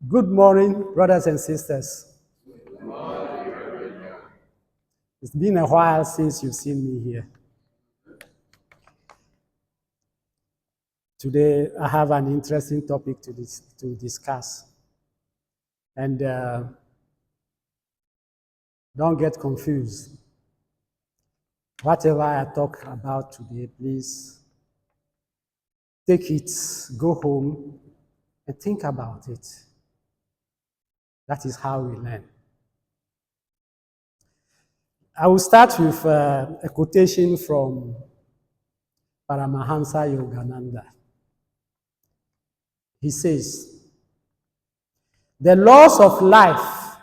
Good morning, brothers and sisters. It's been a while since you've seen me here. Today, I have an interesting topic to discuss. And don't get confused. Whatever I talk about today, please take it, go home, and think about it. That is how we learn. I will start with a quotation from Paramahansa Yogananda. He says, "The laws of life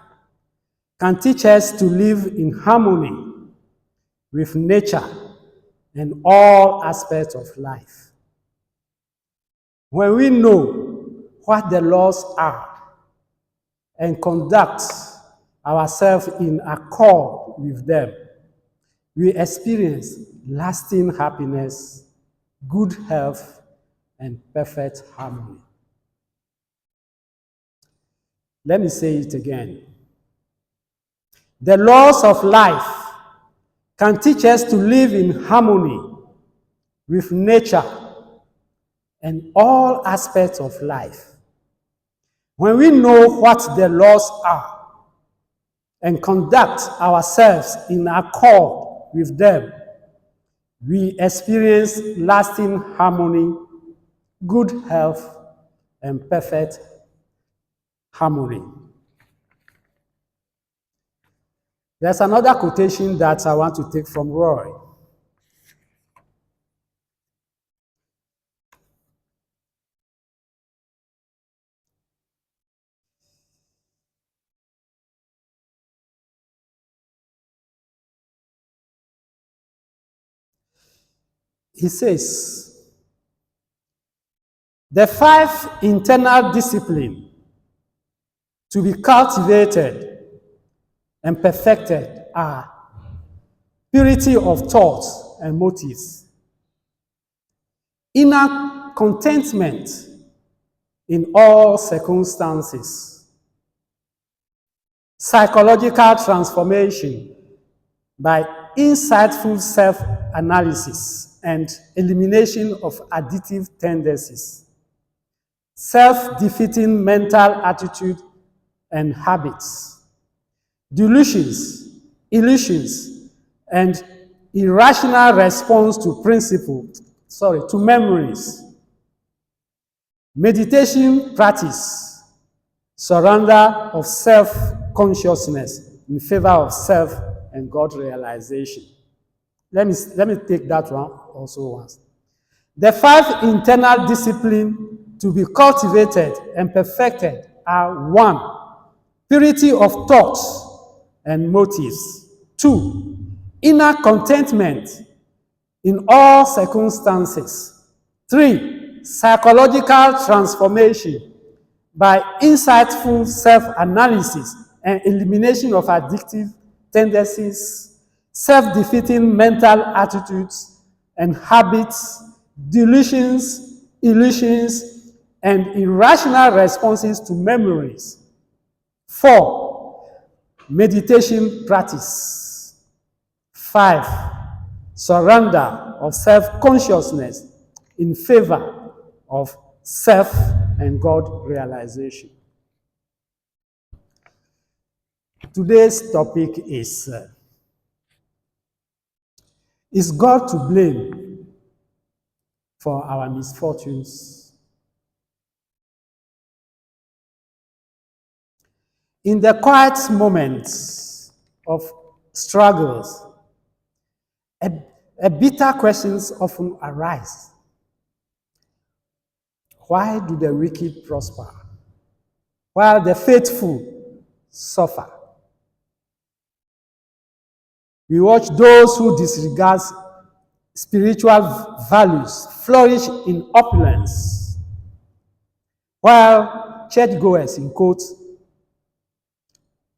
can teach us to live in harmony with nature and all aspects of life. When we know what the laws are and conduct ourselves in accord with them, we experience lasting happiness, good health, and perfect harmony." Let me say it again. The laws of life can teach us to live in harmony with nature and all aspects of life. When we know what the laws are and conduct ourselves in accord with them, we experience lasting harmony, good health, and perfect harmony. There's another quotation that I want to take from Roy. He says, "The 5 internal disciplines to be cultivated and perfected are purity of thoughts and motives, inner contentment in all circumstances, psychological transformation by insightful self-analysis and elimination of addictive tendencies, self-defeating mental attitude and habits, delusions, illusions, and irrational response to memories, meditation practice, surrender of self-consciousness in favor of self and God realization." Let me take that one also once. The 5 internal disciplines to be cultivated and perfected are: 1, purity of thoughts and motives; 2, inner contentment in all circumstances; 3, psychological transformation by insightful self-analysis and elimination of addictive tendencies, self-defeating mental attitudes and habits, delusions, illusions, and irrational responses to memories; 4, meditation practice; 5, surrender of self-consciousness in favor of self and God realization. Today's topic is God to blame for our misfortunes? In the quiet moments of struggles, a bitter questions often arise. Why do the wicked prosper while the faithful suffer? We watch those who disregard spiritual values flourish in opulence, while churchgoers, in quotes,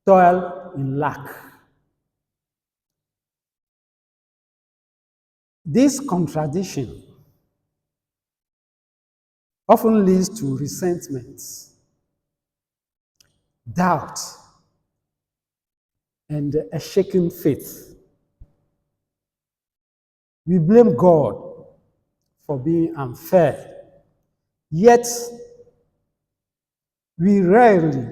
toil in lack. This contradiction often leads to resentments doubt, and a shaken faith. We blame God for being unfair, yet we rarely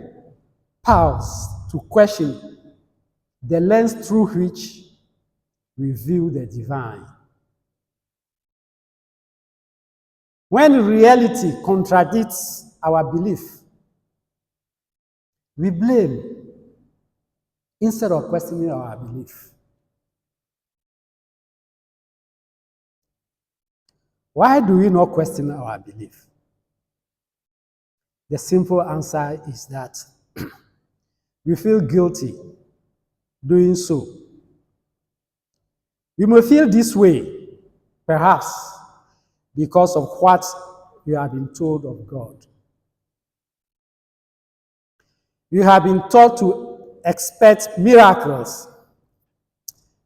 pause to question the lens through which we view the divine. When reality contradicts our belief, we blame instead of questioning our belief. Why do we not question our belief? The simple answer is that we feel guilty doing so. We may feel this way, perhaps, because of what we have been told of God. We have been taught to expect miracles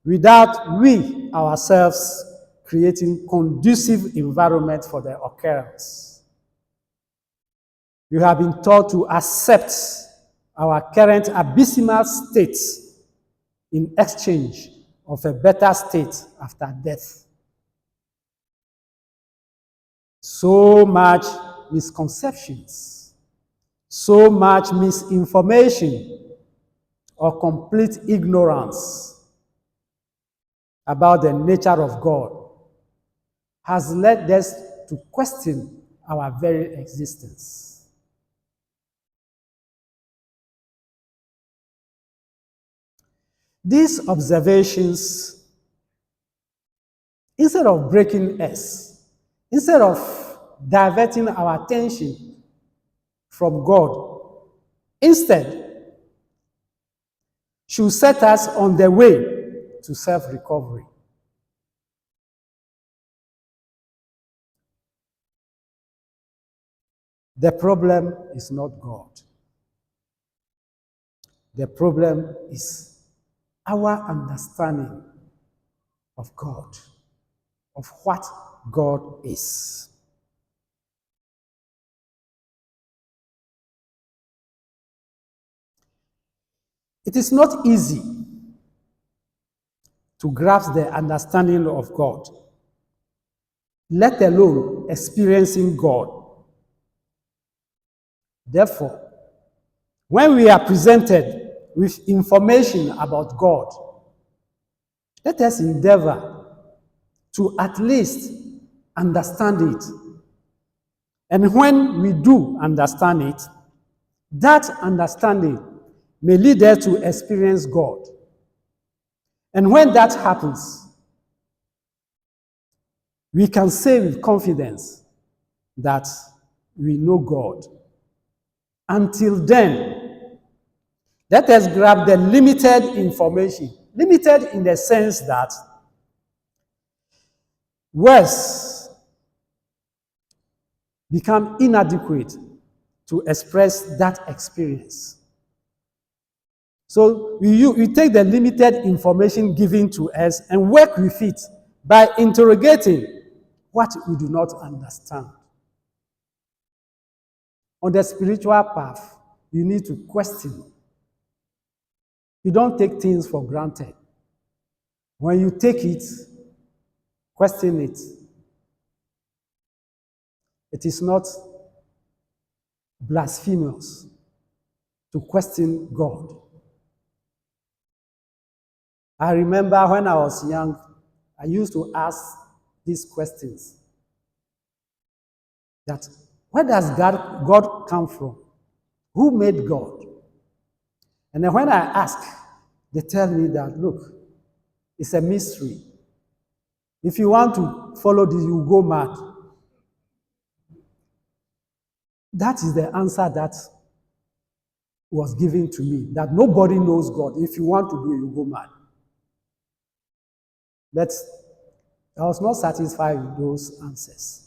without we ourselves creating conducive environment for their occurrence. We have been taught to accept our current abysmal state in exchange of a better state after death. So much misconceptions, so much misinformation or complete ignorance about the nature of God has led us to question our very existence. These observations, instead of breaking us, instead of diverting our attention from God, instead should set us on the way to self-recovery. The problem is not God. The problem is our understanding of God, of what God is. It is not easy to grasp the understanding of God, let alone experiencing God. Therefore, when we are presented with information about God, let us endeavor to at least understand it. And when we do understand it, that understanding may lead us to experience God. And when that happens, we can say with confidence that we know God. Until then, let us grab the limited information. Limited in the sense that words become inadequate to express that experience. So we take the limited information given to us and work with it by interrogating what we do not understand. On the spiritual path, you need to question. You don't take things for granted. When you take it, question it. It is not blasphemous to question God. I remember when I was young, I used to ask these questions. That where does God come from? Who made God? And then when I ask, they tell me that, look, it's a mystery. If you want to follow this, you go mad. That is the answer that was given to me, that nobody knows God. If you want to do it, you go mad. But I was not satisfied with those answers.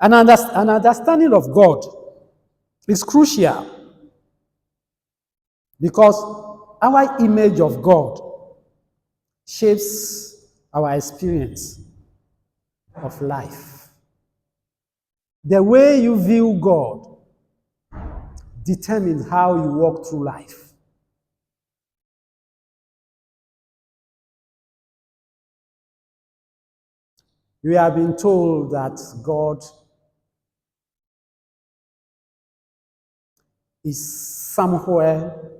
An understanding of God is crucial because our image of God shapes our experience of life. The way you view God determines how you walk through life. We have been told that God is somewhere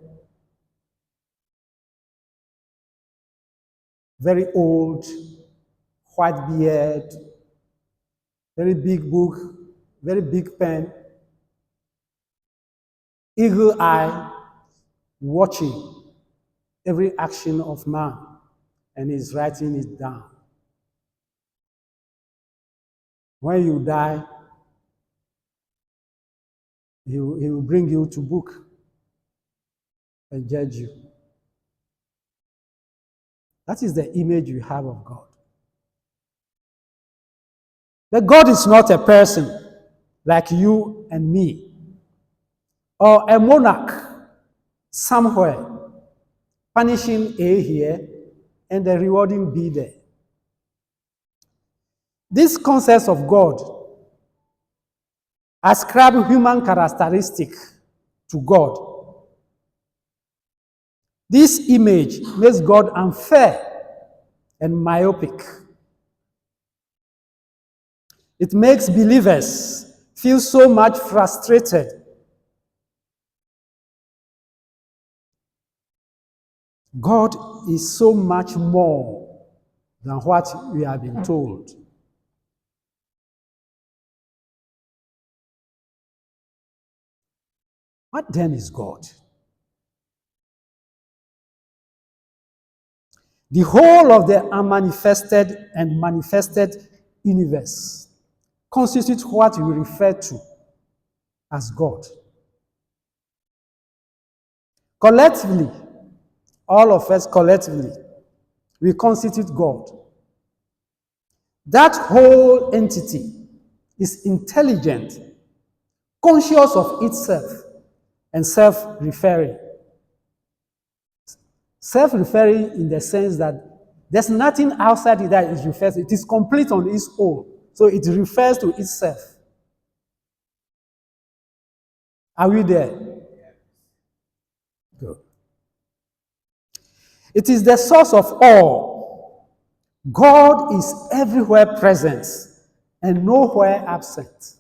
very old, white beard, very big book, very big pen, eagle eye, watching every action of man, and is writing it down. When you die, he will bring you to book and judge you. That is the image we have of God. But God is not a person like you and me, or a monarch somewhere, punishing A here and the rewarding B there. This concept of God ascribe human characteristic to God. This image makes God unfair and myopic. It makes believers feel so much frustrated. God is so much more than what we have been told. What then is God? The whole of the unmanifested and manifested universe constitutes what we refer to as God. Collectively, all of us collectively, we constitute God. That whole entity is intelligent, conscious of itself, and self-referring. Self-referring in the sense that there's nothing outside it that it refers to. It is complete on its own. So it refers to itself. Are we there? Good. It is the source of all. God is everywhere present and nowhere absent.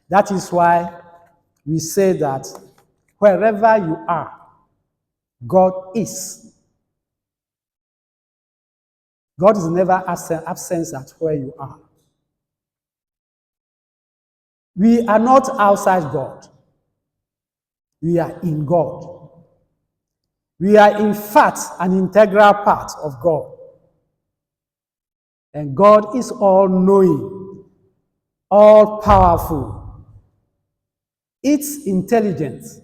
That is why we say that wherever you are, God is. God is never absent at where you are. We are not outside God. We are in God. We are in fact an integral part of God. And God is all-knowing, all-powerful. Its intelligence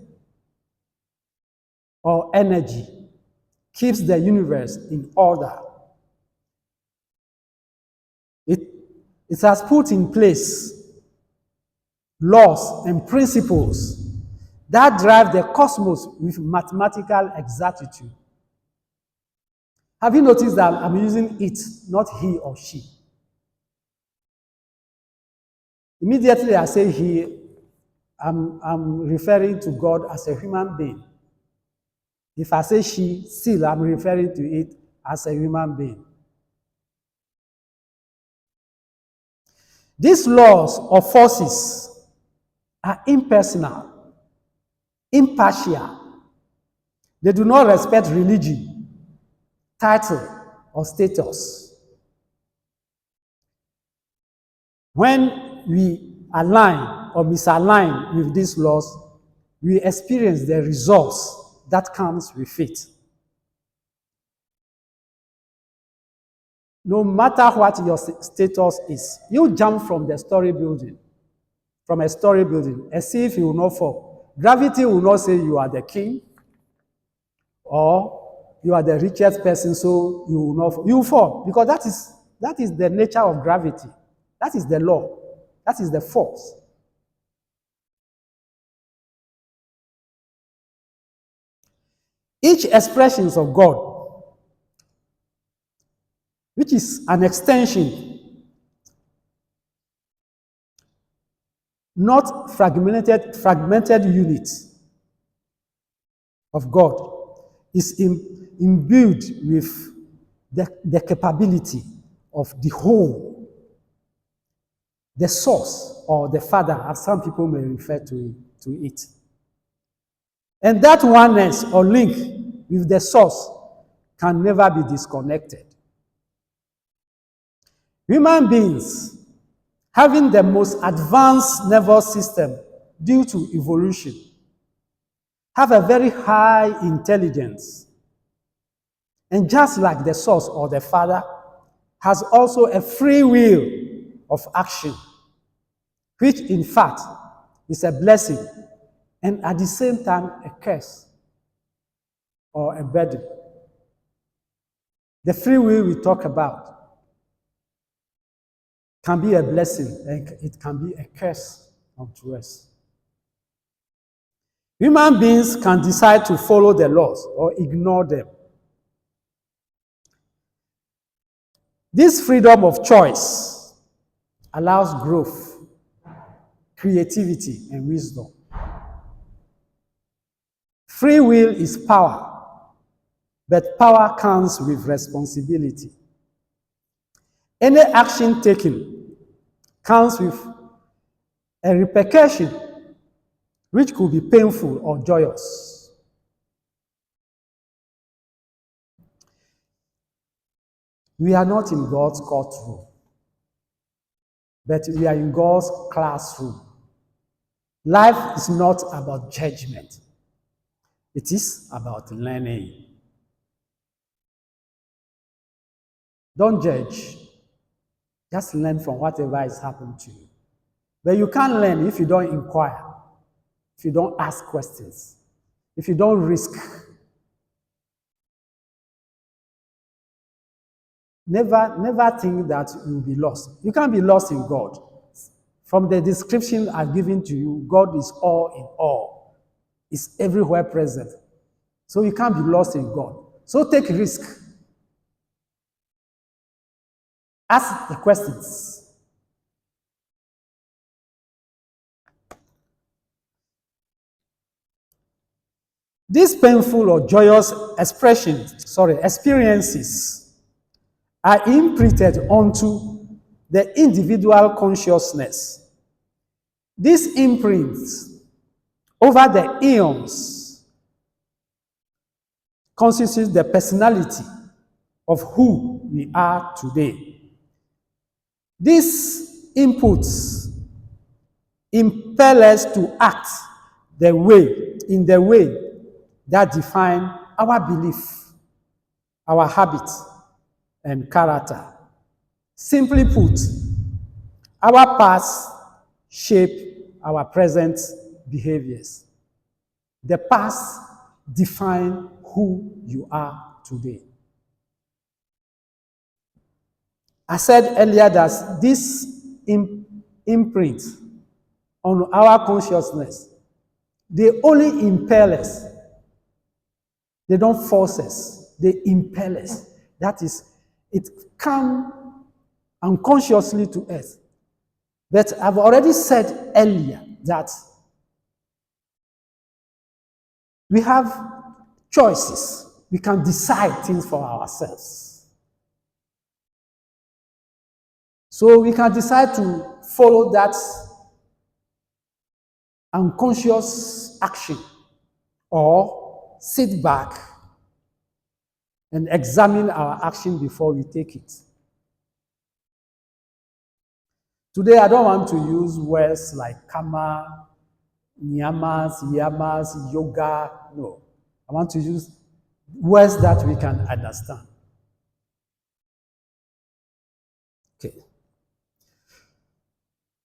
or energy keeps the universe in order. It has put in place laws and principles that drive the cosmos with mathematical exactitude. Have you noticed that I'm using it, not he or she? Immediately I say he, I'm referring to God as a human being. If I say she, still I'm referring to it as a human being. These laws or forces are impersonal, impartial. They do not respect religion, title, or status. When we align or misalign with these laws, we experience the results that comes with it. No matter what your status is, you jump from a story building, and see if you will not fall. Gravity will not say you are the king or you are the richest person, so you will not fall. You will fall because that is the nature of gravity. That is the law. That is the force. Each expression of God, which is an extension, not fragmented unit of God, is imbued with the capability of the whole, the source, or the Father, as some people may refer to it. And that oneness or link with the source can never be disconnected. Human beings, having the most advanced nervous system due to evolution, have a very high intelligence. And just like the source or the Father, has also a free will of action, which in fact is a blessing and at the same time a curse or a burden. The free will we talk about can be a blessing and it can be a curse unto us. Human beings can decide to follow the laws or ignore them. This freedom of choice allows growth, creativity, and wisdom. Free will is power, but power comes with responsibility. Any action taken comes with a repercussion which could be painful or joyous. We are not in God's courtroom, but we are in God's classroom. Life is not about judgment. It is about learning. Don't judge. Just learn from whatever is happening to you. But you can't learn if you don't inquire, if you don't ask questions, if you don't risk. Never think that you'll be lost. You can't be lost in God. From the description I've given to you, God is all in all. He's everywhere present. So you can't be lost in God. So take risk. Ask the questions. These painful or joyous experiences are imprinted onto the individual consciousness. These imprints over the eons constitute the personality of who we are today. These inputs impel us to act in the way that define our belief, our habits, and character. Simply put, our past shape our present behaviors. The past defines who you are today. I said earlier that this imprint on our consciousness, they only impel us. They don't force us. They impel us. That is, it comes unconsciously to us. But I've already said earlier that we have choices. We can decide things for ourselves. So we can decide to follow that unconscious action or sit back and examine our action before we take it. Today, I don't want to use words like karma, niyamas, yamas, yoga. No. I want to use words that we can understand. Okay.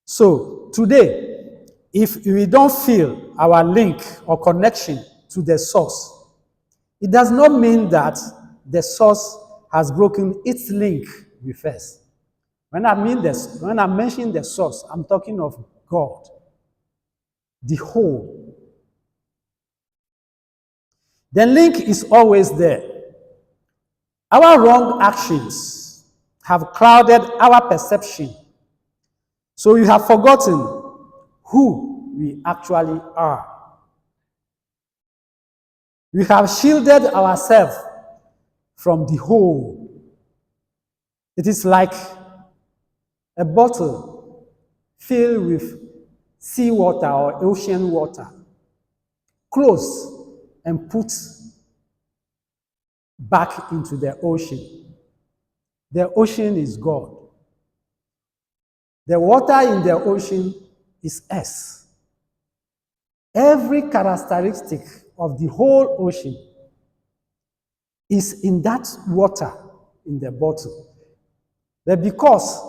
So, today, if we don't feel our link or connection to the source, it does not mean that the source has broken its link with us. When I mention the source, I'm talking of God, the whole. The link is always there. Our wrong actions have clouded our perception. So you have forgotten who we actually are. We have shielded ourselves from the whole. It is like a bottle filled with seawater or ocean water, closed and put back into the ocean. The ocean is God. The water in the ocean is us. Every characteristic of the whole ocean is in that water in the bottle. But because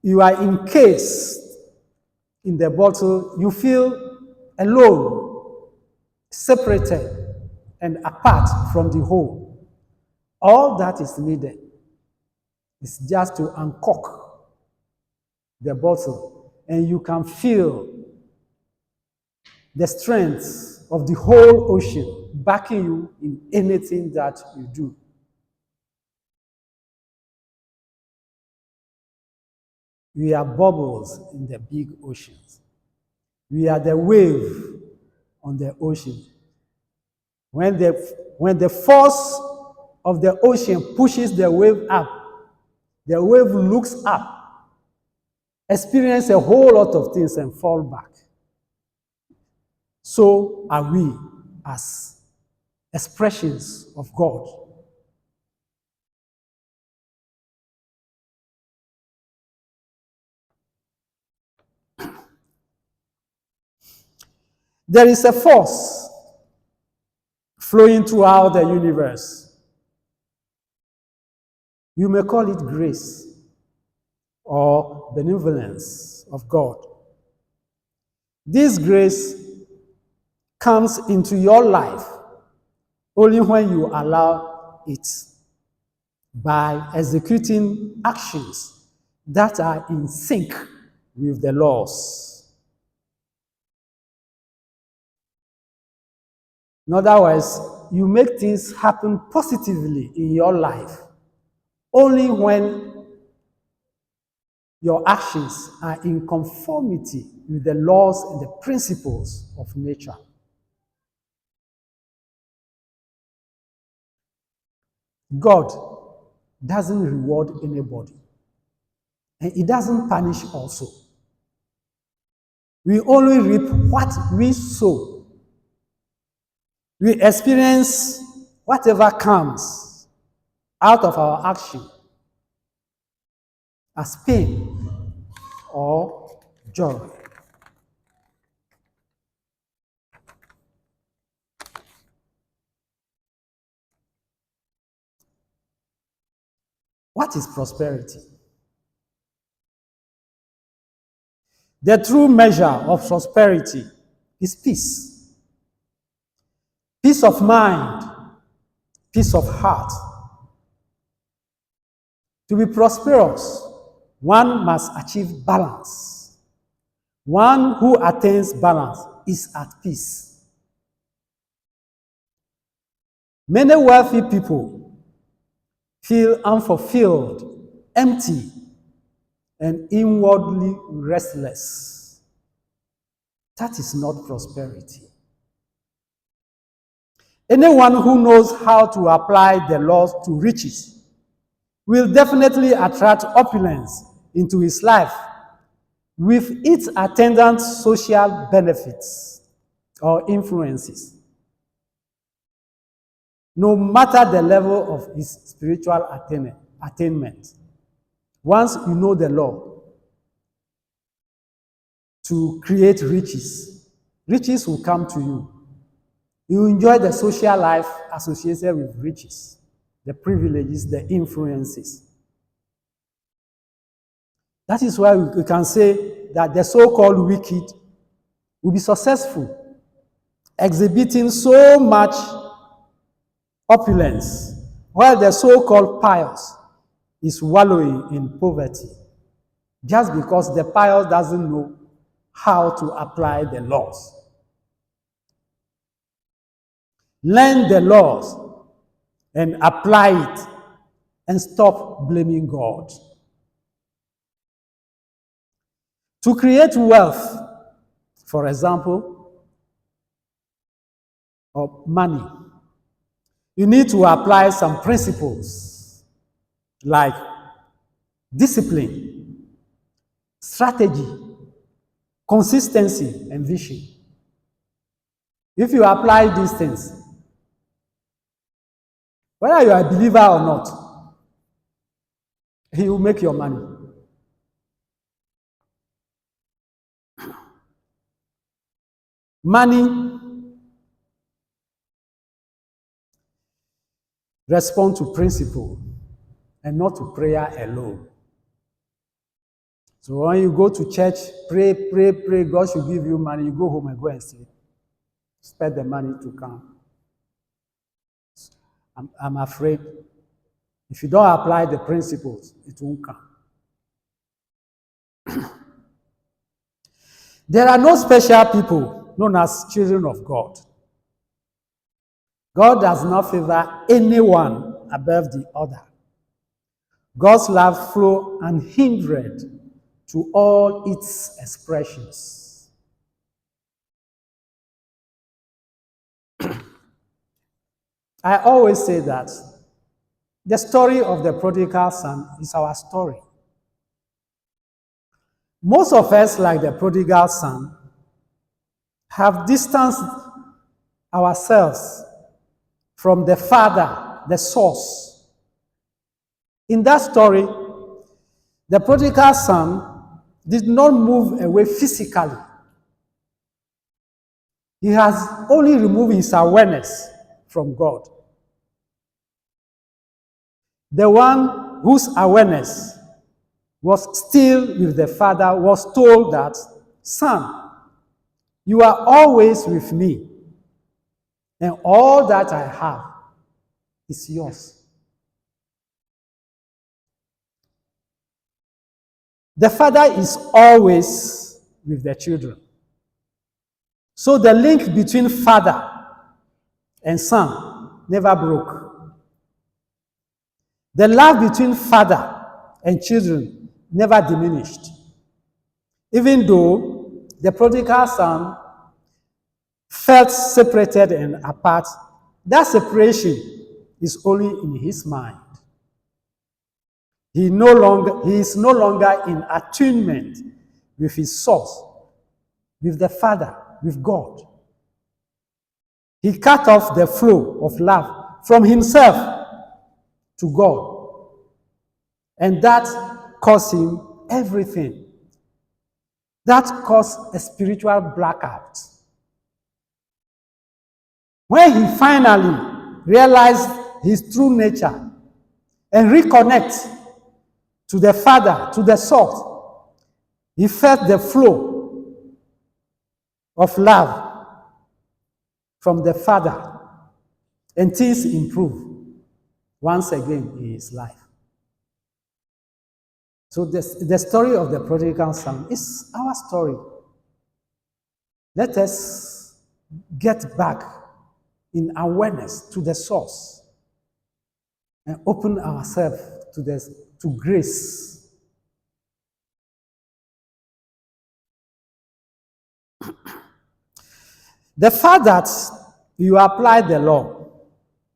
you are encased in the bottle, you feel alone, separated, and apart from the whole. All that is needed is just to uncork the bottle, and you can feel the strength of the whole ocean backing you in anything that you do. We are bubbles in the big oceans. We are the wave on the ocean. When the force of the ocean pushes the wave up, the wave looks up, experiences a whole lot of things and fall back. So are we as expressions of God. There is a force flowing throughout the universe. You may call it grace or benevolence of God. This grace comes into your life only when you allow it by executing actions that are in sync with the laws. In other words, you make things happen positively in your life only when your actions are in conformity with the laws and the principles of nature. God doesn't reward anybody, and He doesn't punish also. We only reap what we sow. We experience whatever comes out of our action as pain or joy. What is prosperity? The true measure of prosperity is peace. Peace of mind, peace of heart. To be prosperous, one must achieve balance. One who attains balance is at peace. Many wealthy people feel unfulfilled, empty, and inwardly restless. That is not prosperity. Anyone who knows how to apply the laws to riches will definitely attract opulence into his life with its attendant social benefits or influences, no matter the level of his spiritual attainment. Once you know the law to create riches, riches will come to you. You enjoy the social life associated with riches, the privileges, the influences. That is why we can say that the so-called wicked will be successful, exhibiting so much opulence, while the so-called pious is wallowing in poverty, just because the pious doesn't know how to apply the laws. Learn the laws and apply it, and stop blaming God. To create wealth for example, or money, you need to apply some principles like discipline, strategy, consistency, and vision. If you apply these things, whether you are a believer or not, he will make your money. Money respond to principle and not to prayer alone. So when you go to church, pray, pray, pray, God should give you money, you go home and go and sleep. Expect the money to come. I'm afraid if you don't apply the principles, it won't come. There are no special people known as children of God. God does not favor anyone above the other. God's love flows unhindered to all its expressions. I always say that the story of the prodigal son is our story. Most of us, like the prodigal son, have distanced ourselves from the Father, the source. In that story, the prodigal son did not move away physically. He has only removed his awareness from God. The one whose awareness was still with the Father was told that, "Son, you are always with me, and all that I have is yours." The Father is always with the children. So the link between Father and Son never broke. The love between Father and children never diminished. Even though the prodigal son felt separated and apart, that separation is only in his mind. He is no longer in attunement with his source, with the Father, with God. He cut off the flow of love from himself to God. And that cost him everything. That caused a spiritual blackout. When he finally realized his true nature and reconnect to the Father, to the source, he felt the flow of love from the Father, and things improved once again in his life. So the story of the prodigal son is our story. Let us get back in awareness to the source and open ourselves to grace. The fact that you apply the law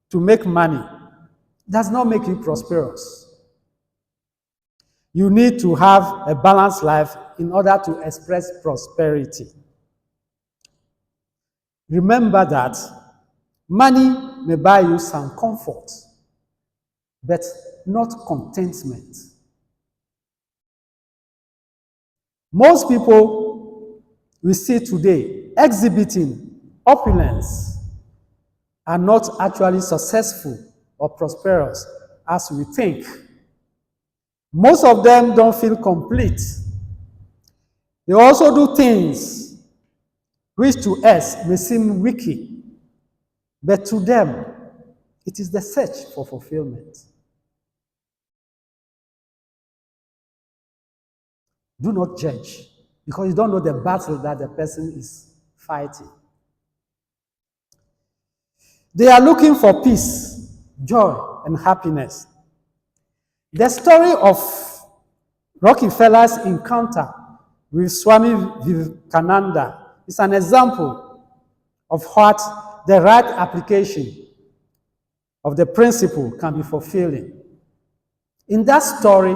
to make money does not make you prosperous. You need to have a balanced life in order to express prosperity. Remember that money may buy you some comfort, but not contentment. Most people we see today exhibiting opulence are not actually successful or prosperous as we think. Most of them don't feel complete. They also do things which to us may seem wicked, but to them, it is the search for fulfillment. Do not judge, because you don't know the battle that the person is fighting. They are looking for peace, joy, and happiness. The story of Rockefeller's encounter with Swami Vivekananda is an example of what the right application of the principle can be fulfilling. In that story,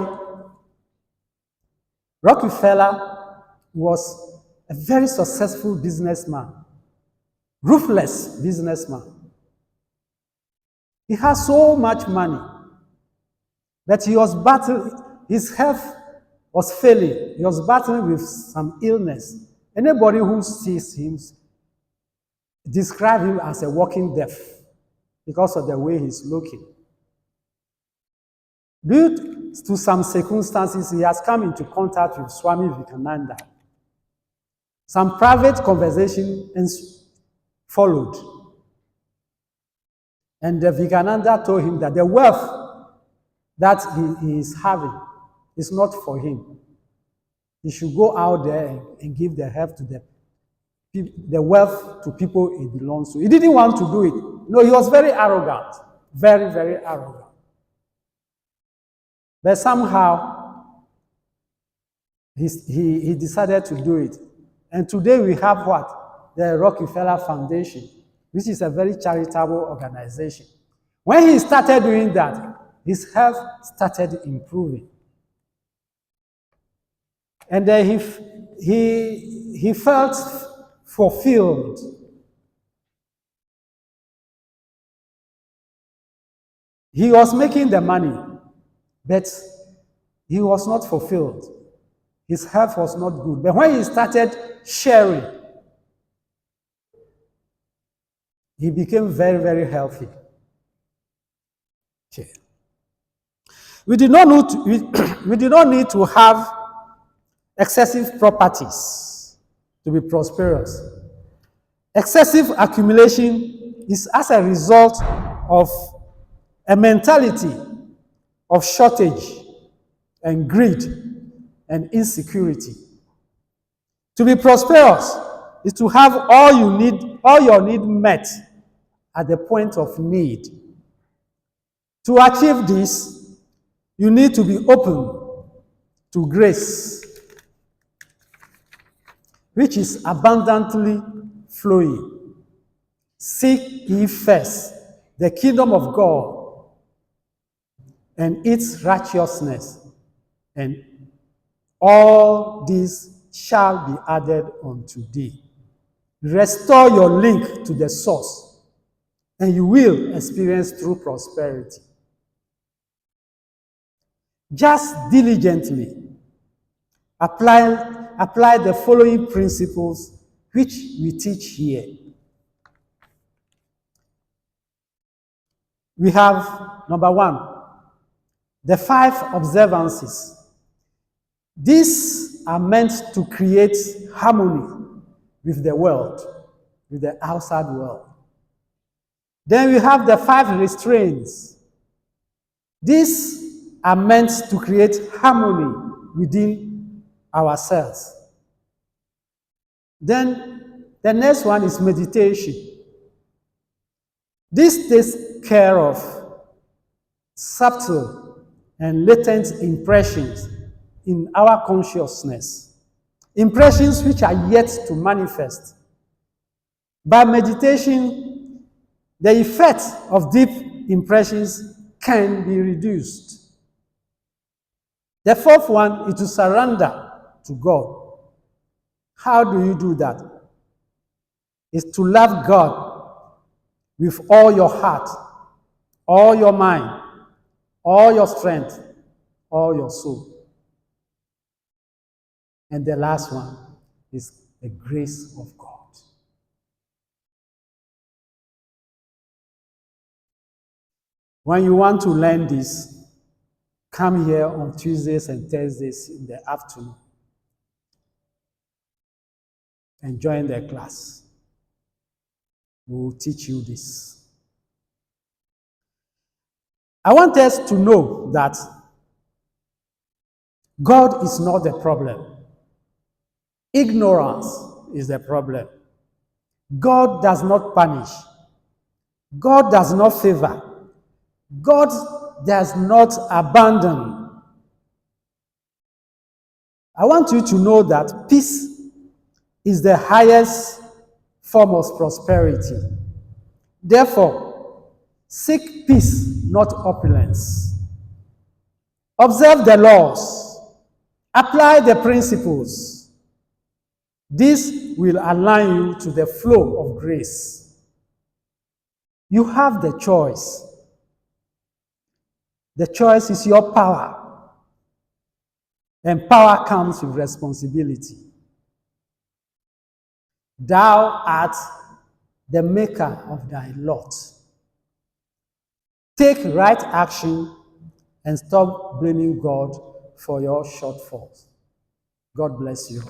Rockefeller was a very successful businessman, ruthless businessman. He had so much money that he was battling, his health was failing. He was battling with some illness. Anybody who sees him describe him as a walking deaf because of the way he's looking. Due to some circumstances, he has come into contact with Swami Vivekananda. Some private conversation followed. And the Vivekananda told him that the wealth that he is having is not for him. He should go out there and give the help to the wealth to people it belongs to. He didn't want to do it. No, he was very arrogant. Very, very arrogant. But somehow, he decided to do it. And today we have what? The Rockefeller Foundation, which is a very charitable organization. When he started doing that, his health started improving. And then he felt fulfilled. He was making the money, but he was not fulfilled. His health was not good. But when he started sharing, he became very, very healthy. Okay. We do not need to have excessive properties to be prosperous. Excessive accumulation is as a result of a mentality of shortage and greed and insecurity. To be prosperous is to have all your need met at the point of need. To achieve this, you need to be open to grace, which is abundantly flowing. Seek ye first the kingdom of God and its righteousness, and all these shall be added unto thee. Restore your link to the source, and you will experience true prosperity. Just diligently apply the following principles which we teach here. We have, number 1, the 5 observances. These are meant to create harmony with the world, with the outside world. Then we have the 5 restraints. These are meant to create harmony within ourselves. Then the next one is meditation. This takes care of subtle and latent impressions in our consciousness, impressions which are yet to manifest. By meditation, the effect of deep impressions can be reduced. The 4th one is to surrender to God. How do you do that? It's to love God with all your heart, all your mind, all your strength, all your soul. And the last one is the grace of God. When you want to learn this, come here on Tuesdays and Thursdays in the afternoon and join the class. We will teach you this. I want us to know that God is not the problem. Ignorance is the problem. God does not punish. God does not favor. God does not abandon. I want you to know that peace is the highest form of prosperity. Therefore, seek peace, not opulence. Observe the laws. Apply the principles. This will align you to the flow of grace. You have the choice. The choice is your power. And power comes with responsibility. Thou art the maker of thy lot. Take right action and stop blaming God for your shortfalls. God bless you.